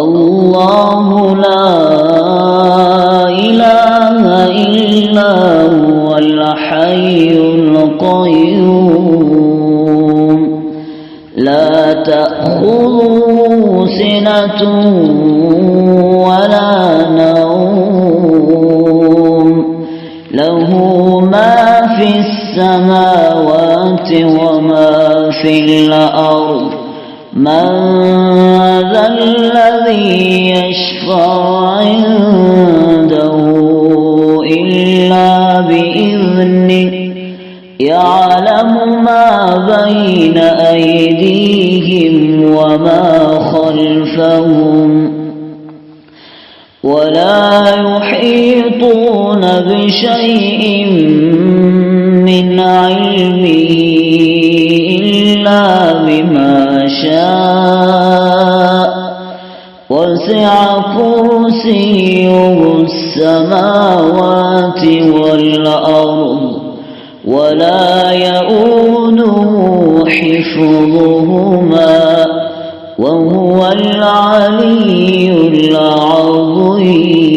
الله لا إله إلا هو الحي القيوم لا تأخذه سنة ولا نوم له ما في السماوات وما في الأرض من ذا الذي يشفع عنده إلا بإذنه يعلم ما بين أيديهم وما خلفهم ولا يحيطون بشيء من علمه إلا بما شاء وسع كرسيه السماوات والأرض ولا يؤوده حفظهما وهو العلي العظيم.